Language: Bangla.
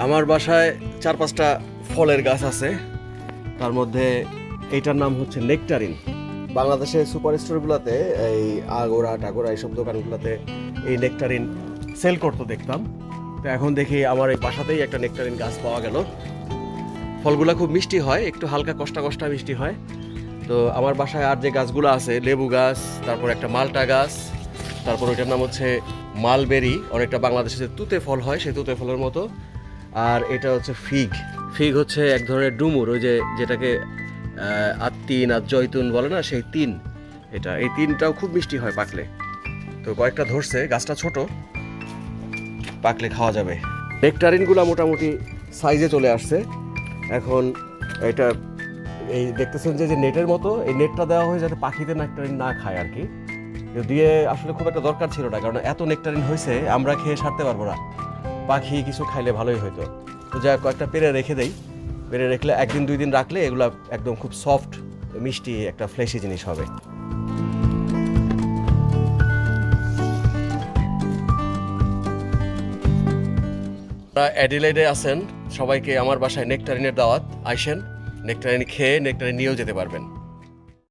আমার বাসায় 4-5টা ফলের গাছ আছে, তার মধ্যে এইটার নাম হচ্ছে নেকটারিন। বাংলাদেশে সুপার স্টোরগুলোতে এই আগোরা টাগোরা এইসব দোকানগুলোতে এই নেকটারিন সেল করতে দেখতাম। তো এখন দেখি আমার এই বাসাতেই একটা নেকটারিন গাছ পাওয়া গেল। ফলগুলো খুব মিষ্টি হয়, একটু হালকা কষ্টা কষ্টা মিষ্টি হয়। তো আমার বাসায় আর যে গাছগুলো আছে, লেবু গাছ, তারপর একটা মালটা গাছ, তারপর ওইটার নাম হচ্ছে মালবেরি, অনেকটা বাংলাদেশে যে তুতে ফল হয় সেই তুতে ফলের মতো। আর এটা হচ্ছে ফিগ। ফিগ হচ্ছে এক ধরনের ডুমুর, ওই যে যেটাকে আত্তিন আর জৈতুন বলে না, সেই তিন। এই তিনটাও খুব মিষ্টি হয় পাকলে। তো কয়েকটা ধরছে, গাছটা ছোট, পাকলে খাওয়া যাবে। নেকটারিনগুলো মোটামুটি সাইজে চলে আসছে। এখন এটা এই দেখতেছেন যে নেটের মতো, এই নেটটা দেওয়া হয় যাতে পাখিতে নেকটারিন না খায় আর কি। দিয়ে আসলে খুব একটা দরকার ছিল না, কারণ এত নেকটারিন হয়েছে আমরা খেয়ে সারতে পারবো না, পাখি কিছু খাইলে ভালোই হতো। তো যা কয়েকটা পেরে রেখে দেই, পেরে রেখলে 1-2 দিন রাখলে এগুলা একদম খুব সফট মিষ্টি একটা ফ্লেশি জিনিস হবে। অ্যাডিলেডে আছেন, সবাইকে আমার বাসায় নেকটারিনের দাওয়াত, আইসেন, নেকটারিন খেয়ে নেকটারিন নিয়েও যেতে পারবেন।